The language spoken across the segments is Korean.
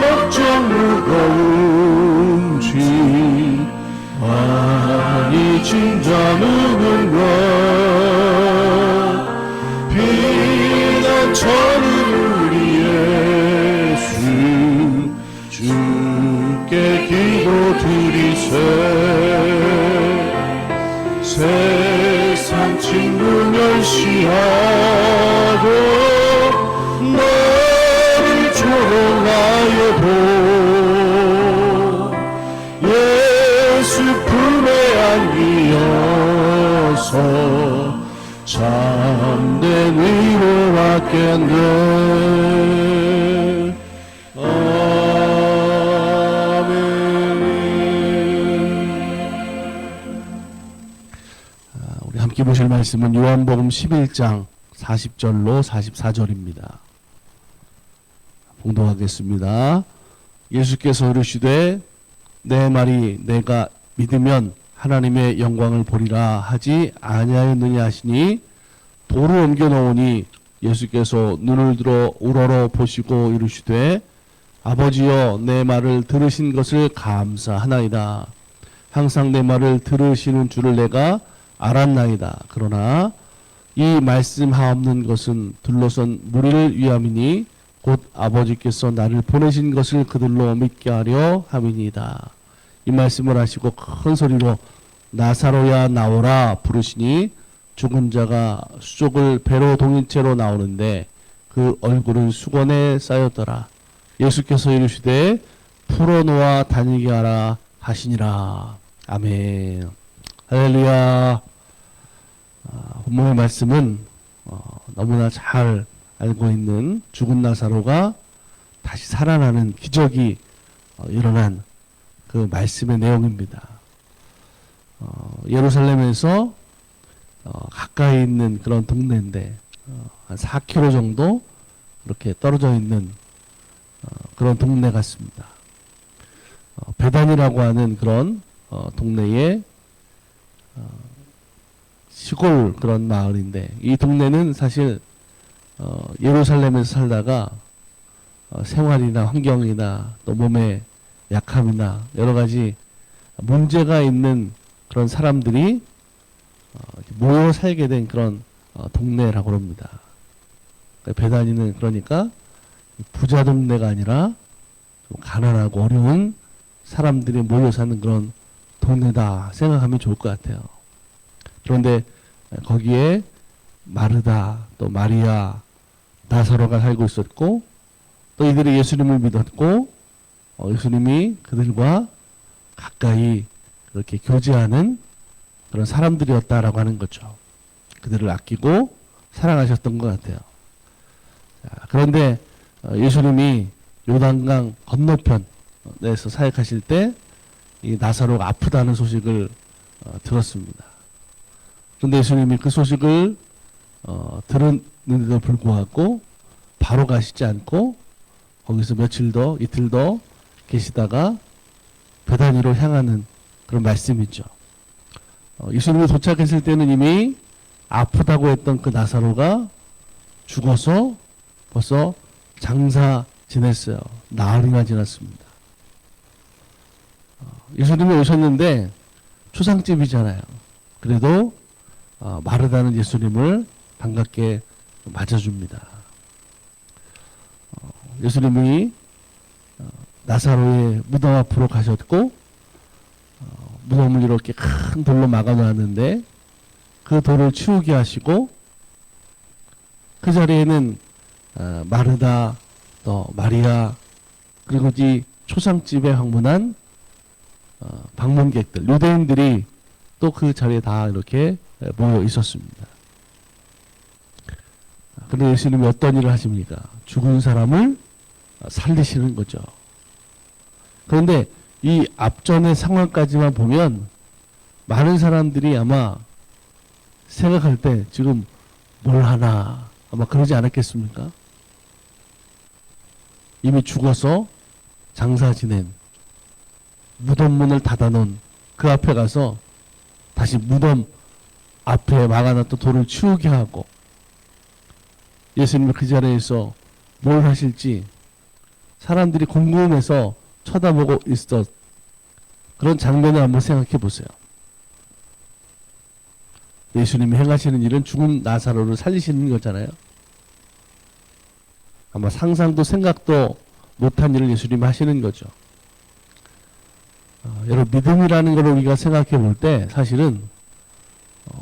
걱정 무거운 짐 많이 짐자무는 것 비난처는 우리 예수 주께 기도드리세 세상 친구 멸시하고 너를 조롱하여도 예수 품에 안기어서 참된 위로 받겠네. 우리 함께 보실 말씀은 요한복음 11장 40절로 44절입니다. 봉독하겠습니다. 예수께서 이르시되 내 말이 내가 믿으면 하나님의 영광을 보리라 하지 아니하였느냐 하시니 돌을 옮겨 놓으니 예수께서 눈을 들어 우러러 보시고 이르시되 아버지여 내 말을 들으신 것을 감사하나이다. 항상 내 말을 들으시는 줄을 내가 알았나이다. 그러나 이 말씀하옵는 것은 둘러선 무리를 위함이니 곧 아버지께서 나를 보내신 것을 그들로 믿게 하려 함이니이다. 이 말씀을 하시고 큰 소리로 나사로야 나오라 부르시니 죽은 자가 수족을 배로 동인 채로 나오는데 그 얼굴은 수건에 쌓였더라. 예수께서 이르시되 풀어놓아 다니게 하라 하시니라. 아멘. 할렐루야. 본문의 말씀은 너무나 잘 알고 있는 죽은 나사로가 다시 살아나는 기적이 일어난 그 말씀의 내용입니다. 예루살렘에서 가까이 있는 그런 동네인데 한 4km 정도 이렇게 떨어져 있는 그런 동네 같습니다. 베단이라고 하는 그런 동네에 시골 그런 마을인데 이 동네는 사실 예루살렘에서 살다가 생활이나 환경이나 또 몸의 약함이나 여러 가지 문제가 있는 그런 사람들이 모여 살게 된 그런 동네라고 합니다. 베다니는 그러니까 부자 동네가 아니라 좀 가난하고 어려운 사람들이 모여 사는 그런 동네다 생각하면 좋을 것 같아요. 그런데 거기에 마르다 또 마리아 나사로가 살고 있었고 또 이들이 예수님을 믿었고 예수님이 그들과 가까이 그렇게 교제하는 그런 사람들이었다라고 하는 거죠. 그들을 아끼고 사랑하셨던 것 같아요. 그런데 예수님이 요단강 건너편에서 사역하실 때 이 나사로가 아프다는 소식을 들었습니다. 그런데 예수님이 그 소식을 들었는데도 불구하고 바로 가시지 않고 거기서 며칠 더 이틀 더 계시다가 베다니로 향하는 그런 말씀이죠. 예수님이 도착했을 때는 이미 아프다고 했던 그 나사로가 죽어서 벌써 장사 지냈어요. 나흘이나 지났습니다. 예수님이 오셨는데 초상집이잖아요. 그래도 마르다는 예수님을 반갑게 맞아줍니다. 예수님이 나사로의 무덤 앞으로 가셨고 무덤을 이렇게 큰 돌로 막아놨는데 그 돌을 치우게 하시고 그 자리에는 마르다 또 마리아 그리고 이 초상집에 방문한 방문객들 유대인들이 또 그 자리에 다 이렇게 모여 있었습니다. 그런데 예수님이 어떤 일을 하십니까? 죽은 사람을 살리시는 거죠. 그런데 이 앞전의 상황까지만 보면 많은 사람들이 아마 생각할 때 지금 뭘 하나 아마 그러지 않았겠습니까? 이미 죽어서 장사 지낸 무덤 문을 닫아놓은 그 앞에 가서 다시 무덤 앞에 막아놨던 돌을 치우게 하고 예수님이 그 자리에서 뭘 하실지 사람들이 궁금해서 쳐다보고 있었 그런 장면을 한번 생각해 보세요. 예수님이 행하시는 일은 죽은 나사로를 살리시는 거잖아요. 아마 상상도 생각도 못한 일을 예수님이 하시는 거죠. 여러분, 믿음이라는 걸 우리가 생각해 볼 때 사실은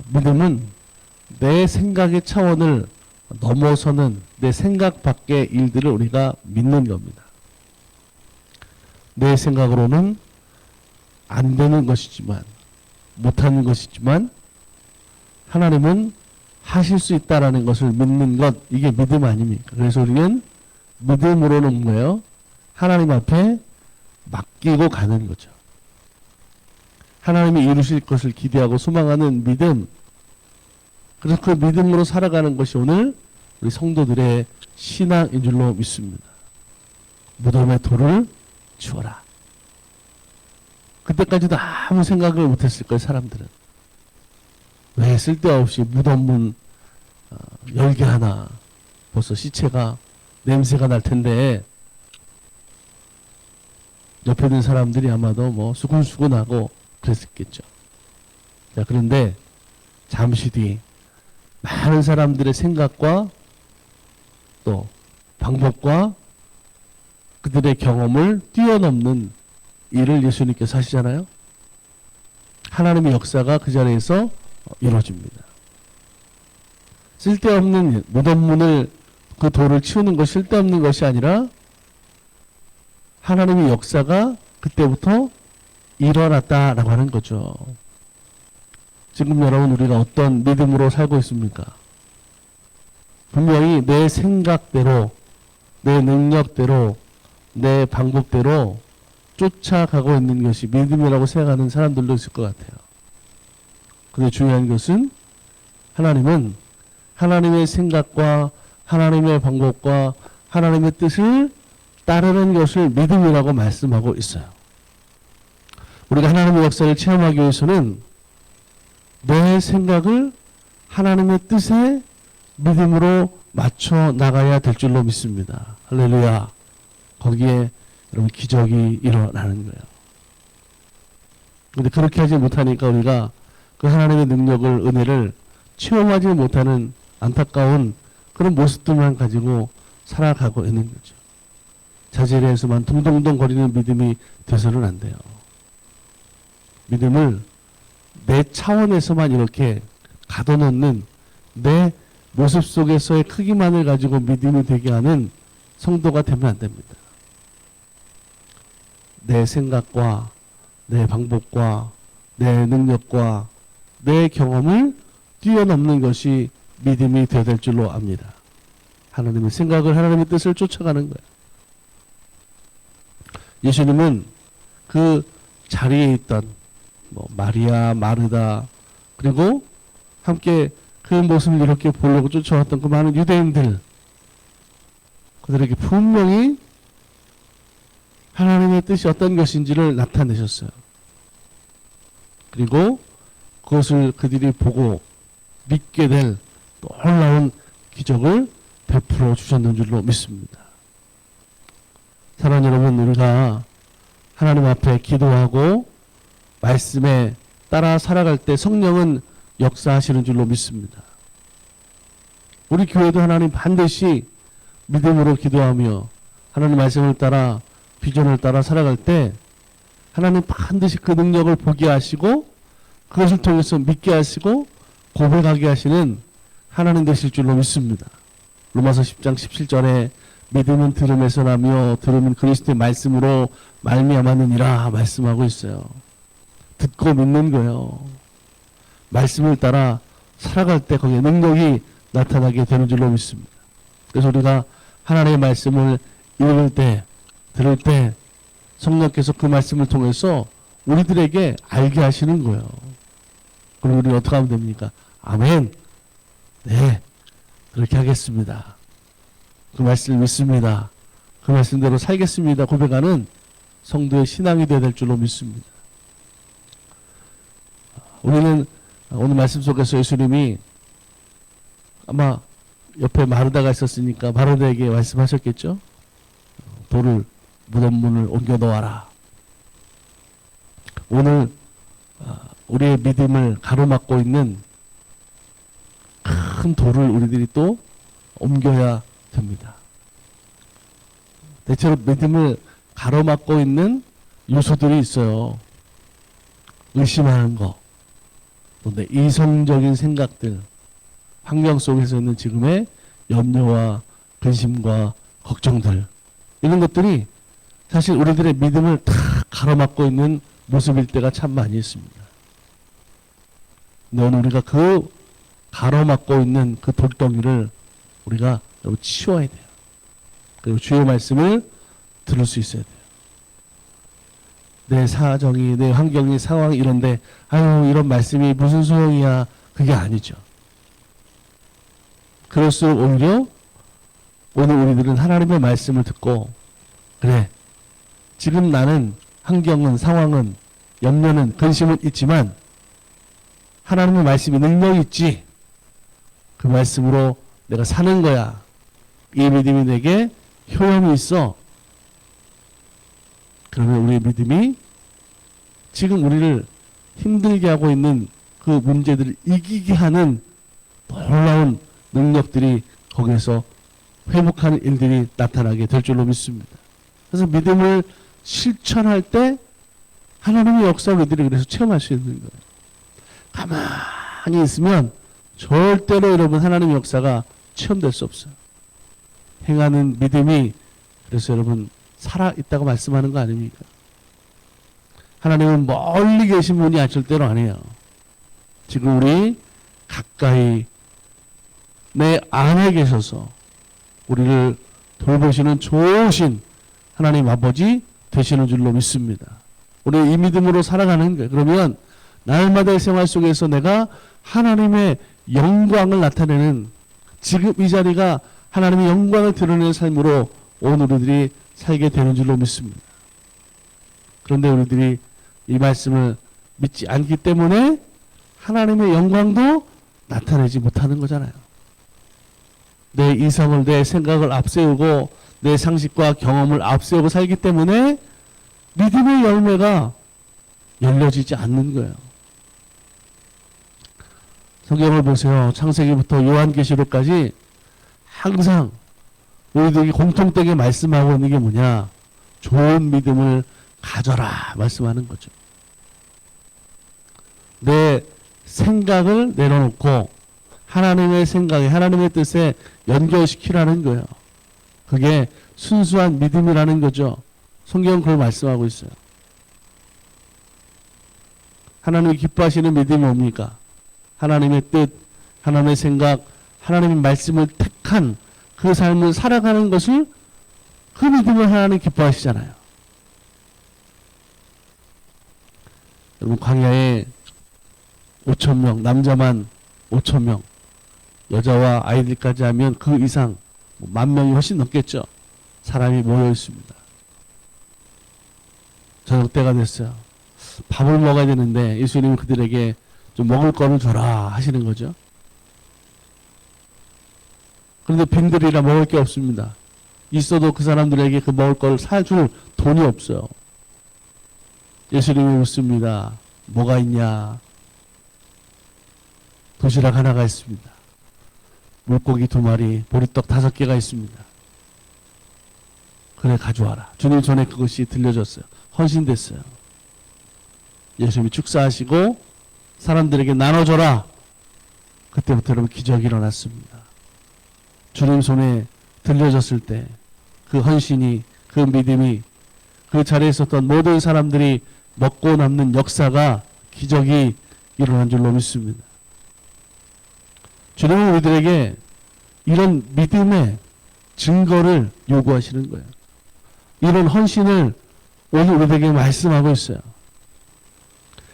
믿음은 내 생각의 차원을 넘어서는 내 생각 밖의 일들을 우리가 믿는 겁니다. 내 생각으로는 안 되는 것이지만, 못하는 것이지만 하나님은 하실 수 있다라는 것을 믿는 것, 이게 믿음 아닙니까? 그래서 우리는 믿음으로는 뭐예요? 하나님 앞에 맡기고 가는 거죠. 하나님이 이루실 것을 기대하고 소망하는 믿음. 그래서 그 믿음으로 살아가는 것이 오늘 우리 성도들의 신앙인 줄로 믿습니다. 무덤에 돌을 치워라. 그때까지도 아무 생각을 못했을 거예요, 사람들은. 왜 쓸데없이 무덤문 열게 하나. 벌써 시체가 냄새가 날 텐데 옆에 있는 사람들이 아마도 뭐 수근수근하고 그랬었겠죠. 자, 그런데 잠시 뒤 많은 사람들의 생각과 또 방법과 그들의 경험을 뛰어넘는 일을 예수님께서 하시잖아요. 하나님의 역사가 그 자리에서 이루어집니다. 쓸데없는 무덤문을 그 돌을 치우는 것이 쓸데없는 것이 아니라 하나님의 역사가 그때부터 일어났다라고 하는 거죠. 지금 여러분, 우리가 어떤 믿음으로 살고 있습니까? 분명히 내 생각대로, 내 능력대로, 내 방법대로 쫓아가고 있는 것이 믿음이라고 생각하는 사람들도 있을 것 같아요. 근데 중요한 것은 하나님은 하나님의 생각과 하나님의 방법과 하나님의 뜻을 따르는 것을 믿음이라고 말씀하고 있어요. 우리가 하나님의 역사를 체험하기 위해서는 내 생각을 하나님의 뜻에 믿음으로 맞춰 나가야 될 줄로 믿습니다. 할렐루야. 거기에 여러분 기적이 일어나는 거예요. 근데 그렇게 하지 못하니까 우리가 그 하나님의 능력을, 은혜를 체험하지 못하는 안타까운 그런 모습들만 가지고 살아가고 있는 거죠. 자질에서만 둥둥둥 거리는 믿음이 돼서는 안 돼요. 믿음을 내 차원에서만 이렇게 가둬놓는 내 모습 속에서의 크기만을 가지고 믿음이 되게 하는 성도가 되면 안 됩니다. 내 생각과 내 방법과 내 능력과 내 경험을 뛰어넘는 것이 믿음이 되어야 될 줄로 압니다. 하나님의 생각을, 하나님의 뜻을 쫓아가는 거예요. 예수님은 그 자리에 있던 마리아, 마르다, 그리고 함께 그 모습을 이렇게 보려고 쫓아왔던 그 많은 유대인들, 그들에게 분명히 하나님의 뜻이 어떤 것인지를 나타내셨어요. 그리고 그것을 그들이 보고 믿게 될 놀라운 기적을 베풀어 주셨는 줄로 믿습니다. 사랑하는 여러분, 우리가 하나님 앞에 기도하고 말씀에 따라 살아갈 때 성령은 역사하시는 줄로 믿습니다. 우리 교회도 하나님 반드시 믿음으로 기도하며 하나님 말씀을 따라 비전을 따라 살아갈 때 하나님 반드시 그 능력을 보게 하시고 그것을 통해서 믿게 하시고 고백하게 하시는 하나님 되실 줄로 믿습니다. 로마서 10장 17절에 믿음은 들음에서 나며 들음은 그리스도의 말씀으로 말미암았느니라 말씀하고 있어요. 듣고 믿는 거예요. 말씀을 따라 살아갈 때 거기에 능력이 나타나게 되는 줄로 믿습니다. 그래서 우리가 하나님의 말씀을 읽을 때, 들을 때 성령께서 그 말씀을 통해서 우리들에게 알게 하시는 거예요. 그럼 우리는 어떻게 하면 됩니까? 아멘. 네, 그렇게 하겠습니다. 그 말씀을 믿습니다. 그 말씀대로 살겠습니다. 고백하는 성도의 신앙이 되어야 될 줄로 믿습니다. 우리는 오늘 말씀 속에서 예수님이 아마 옆에 마르다가 있었으니까 마르다에게 말씀하셨겠죠. 돌을 무덤 문을 옮겨 놓아라. 오늘 우리의 믿음을 가로막고 있는 큰 돌을 우리들이 또 옮겨야 됩니다. 대체로 믿음을 가로막고 있는 요소들이 있어요. 의심하는 거, 또 내 이성적인 생각들, 환경 속에서 있는 지금의 염려와 근심과 걱정들, 이런 것들이 사실 우리들의 믿음을 다 가로막고 있는 모습일 때가 참 많이 있습니다. 근데 오늘 우리가 그 가로막고 있는 그 돌덩이를 우리가 치워야 돼요. 그리고 주의 말씀을 들을 수 있어야 돼요. 내 사정이, 내 환경이, 상황이 이런데 아유 이런 말씀이 무슨 소용이야. 그게 아니죠. 그럴수록 오히려 오늘 우리들은 하나님의 말씀을 듣고 그래 지금 나는 환경은, 상황은, 염려는, 근심은 있지만 하나님의 말씀이 능력이 있지. 그 말씀으로 내가 사는 거야. 이 믿음이 내게 효용이 있어. 그러면 우리의 믿음이 지금 우리를 힘들게 하고 있는 그 문제들을 이기게 하는 놀라운 능력들이 거기에서 회복하는 일들이 나타나게 될 줄로 믿습니다. 그래서 믿음을 실천할 때 하나님의 역사를 우리들이 그래서 체험할 수 있는 거예요. 가만히 있으면 절대로 여러분 하나님의 역사가 체험될 수 없어요. 행하는 믿음이 그래서 여러분 살아있다고 말씀하는 거 아닙니까? 하나님은 멀리 계신 분이 절대로 아니에요. 지금 우리 가까이 내 안에 계셔서 우리를 돌보시는 좋으신 하나님 아버지 되시는 줄로 믿습니다. 우리 이 믿음으로 살아가는 거예요. 그러면 날마다의 생활 속에서 내가 하나님의 영광을 나타내는 지금 이 자리가 하나님의 영광을 드러내는 삶으로 오늘 우리들이 살게 되는 줄로 믿습니다. 그런데 우리들이 이 말씀을 믿지 않기 때문에 하나님의 영광도 나타내지 못하는 거잖아요. 내 이성을, 내 생각을 앞세우고 내 상식과 경험을 앞세우고 살기 때문에 믿음의 열매가 열려지지 않는 거예요. 성경을 보세요. 창세기부터 요한계시록까지 항상 우리들이 공통되게 말씀하고 있는 게 뭐냐? 좋은 믿음을 가져라 말씀하는 거죠. 내 생각을 내려놓고 하나님의 생각에, 하나님의 뜻에 연결시키라는 거예요. 그게 순수한 믿음이라는 거죠. 성경은 그걸 말씀하고 있어요. 하나님이 기뻐하시는 믿음이 뭡니까? 하나님의 뜻, 하나님의 생각, 하나님의 말씀을 택한 그 삶을 살아가는 것을 그 믿음을 하나님 기뻐하시잖아요. 여러분 광야에 5,000명, 남자만 5,000명, 여자와 아이들까지 하면 그 이상 10,000명이 훨씬 넘겠죠. 사람이 모여 있습니다. 저녁 때가 됐어요. 밥을 먹어야 되는데 예수님이 그들에게 좀 먹을 거를 줘라 하시는 거죠. 그런데 빈들이라 먹을 게 없습니다. 있어도 그 사람들에게 그 먹을 거를 사줄 돈이 없어요. 예수님이 묻습니다. 뭐가 있냐? 도시락 하나가 있습니다. 물고기 2마리, 보리떡 5개가 있습니다. 그래 가져와라. 주님 전에 그것이 들려졌어요. 헌신됐어요. 예수님이 축사하시고 사람들에게 나눠줘라. 그때부터 여러분 기적이 일어났습니다. 주님 손에 들려졌을 때 그 헌신이, 그 믿음이, 그 자리에 있었던 모든 사람들이 먹고 남는 역사가, 기적이 일어난 줄로 믿습니다. 주님은 우리들에게 이런 믿음의 증거를 요구하시는 거예요. 이런 헌신을 오늘 우리에게 말씀하고 있어요.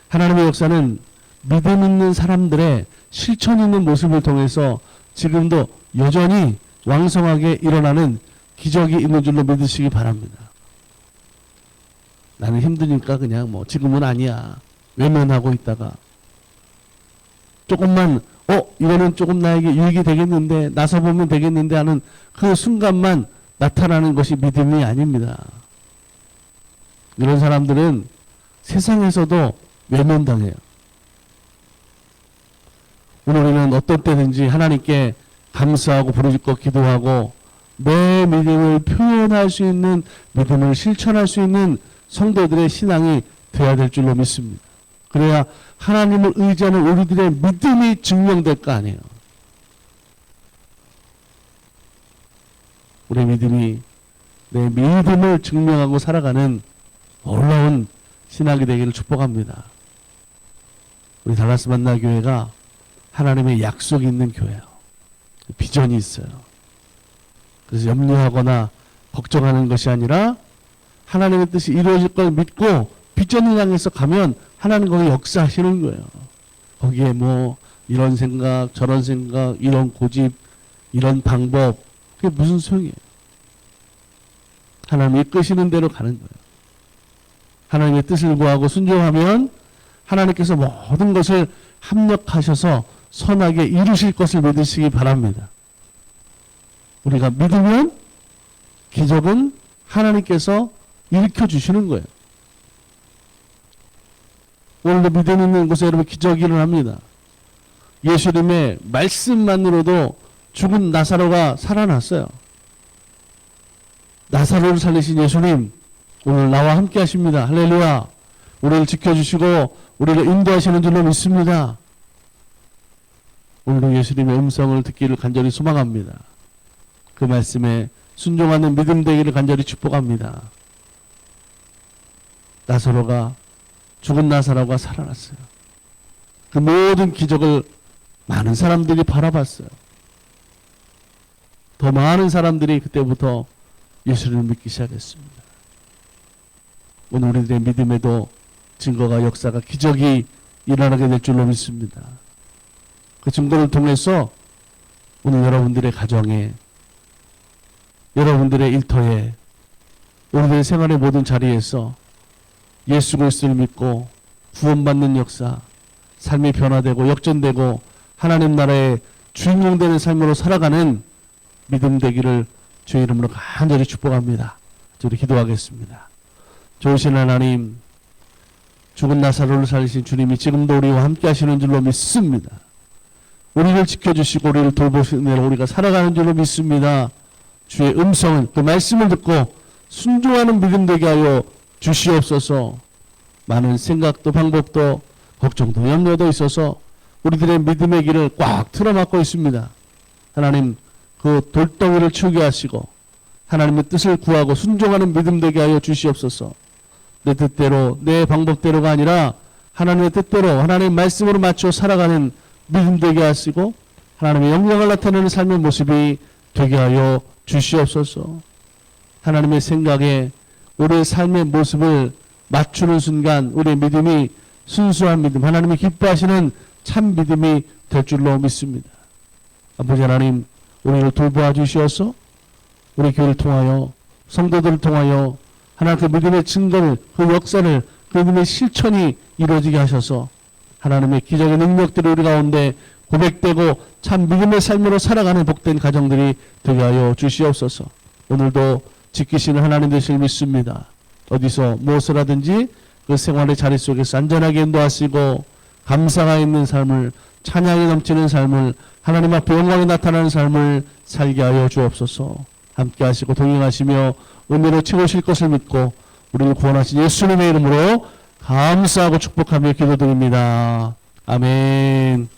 하나님의 역사는 믿음 있는 사람들의 실천 있는 모습을 통해서 지금도 여전히 왕성하게 일어나는 기적이 있는 줄로 믿으시기 바랍니다. 나는 힘드니까 그냥 지금은 아니야. 외면하고 있다가 조금만 이거는 조금 나에게 유익이 되겠는데, 나서보면 되겠는데 하는 그 순간만 나타나는 것이 믿음이 아닙니다. 이런 사람들은 세상에서도 외면당해요. 오늘 우리는 어떤 때든지 하나님께 감사하고 부르짖고 기도하고 내 믿음을 표현할 수 있는, 믿음을 실천할 수 있는 성도들의 신앙이 되어야 될 줄로 믿습니다. 그래야 하나님을 의지하는 우리들의 믿음이 증명될 거 아니에요. 우리의 믿음이 내 믿음을 증명하고 살아가는 놀라운 신학이 되기를 축복합니다. 우리 달라스 만나교회가 하나님의 약속이 있는 교회예요. 비전이 있어요. 그래서 염려하거나 걱정하는 것이 아니라 하나님의 뜻이 이루어질 걸 믿고 비전을 향해서 가면 하나님 거기 역사하시는 거예요. 거기에 뭐 이런 생각, 저런 생각, 이런 고집, 이런 방법, 그게 무슨 소용이에요. 하나님이 이끄시는 대로 가는 거예요. 하나님의 뜻을 구하고 순종하면 하나님께서 모든 것을 합력하셔서 선하게 이루실 것을 믿으시기 바랍니다. 우리가 믿으면 기적은 하나님께서 일으켜 주시는 거예요. 오늘도 믿음 있는 곳에 여러분 기적이 일어납니다. 예수님의 말씀만으로도 죽은 나사로가 살아났어요. 나사로를 살리신 예수님 오늘 나와 함께 하십니다. 할렐루야. 우리를 지켜주시고 우리를 인도하시는 줄로 믿습니다. 오늘도 예수님의 음성을 듣기를 간절히 소망합니다. 그 말씀에 순종하는 믿음 되기를 간절히 축복합니다. 나사로가, 죽은 나사로가 살아났어요. 그 모든 기적을 많은 사람들이 바라봤어요. 더 많은 사람들이 그때부터 예수를 믿기 시작했습니다. 오늘 우리들의 믿음에도 증거가, 역사가, 기적이 일어나게 될 줄로 믿습니다. 그 증거를 통해서 오늘 여러분들의 가정에, 여러분들의 일터에, 우리들의 생활의 모든 자리에서 예수 그리스도를 믿고 구원받는 역사, 삶이 변화되고 역전되고 하나님 나라의 주인공 되는 삶으로 살아가는 믿음 되기를 주의 이름으로 간절히 축복합니다. 우리 기도하겠습니다. 좋으신 하나님, 죽은 나사로를 살리신 주님이 지금도 우리와 함께 하시는 줄로 믿습니다. 우리를 지켜주시고 우리를 돌보시는 대로 우리가 살아가는 줄로 믿습니다. 주의 음성을, 그 말씀을 듣고 순종하는 믿음 되게 하여 주시옵소서. 많은 생각도 방법도 걱정도 염려도 있어서 우리들의 믿음의 길을 꽉 틀어막고 있습니다. 하나님, 그 돌덩이를 치우게 하시고 하나님의 뜻을 구하고 순종하는 믿음 되게 하여 주시옵소서. 내 뜻대로, 내 방법대로가 아니라 하나님의 뜻대로, 하나님의 말씀으로 맞춰 살아가는 믿음 되게 하시고 하나님의 영광을 나타내는 삶의 모습이 되게 하여 주시옵소서. 하나님의 생각에 우리의 삶의 모습을 맞추는 순간 우리의 믿음이 순수한 믿음, 하나님이 기뻐하시는 참 믿음이 될 줄로 믿습니다. 아버지 하나님, 우리를 돌보아 주시어서 우리 교회를 통하여, 성도들을 통하여 하나님 그 믿음의 증거를, 그 역사를, 그 믿음의 실천이 이루어지게 하셔서 하나님의 기적의 능력들이 우리 가운데 고백되고 참 믿음의 삶으로 살아가는 복된 가정들이 되게 하여 주시옵소서. 오늘도 지키시는 하나님 되실 믿습니다. 어디서 무엇을 하든지 그 생활의 자리 속에서 안전하게 인도하시고 감사가 있는 삶을, 찬양이 넘치는 삶을, 하나님 앞에 영광이 나타나는 삶을 살게 하여 주옵소서. 함께 하시고 동행하시며 은혜로 채우실 것을 믿고 우리를 구원하신 예수님의 이름으로 감사하고 축복하며 기도드립니다. 아멘.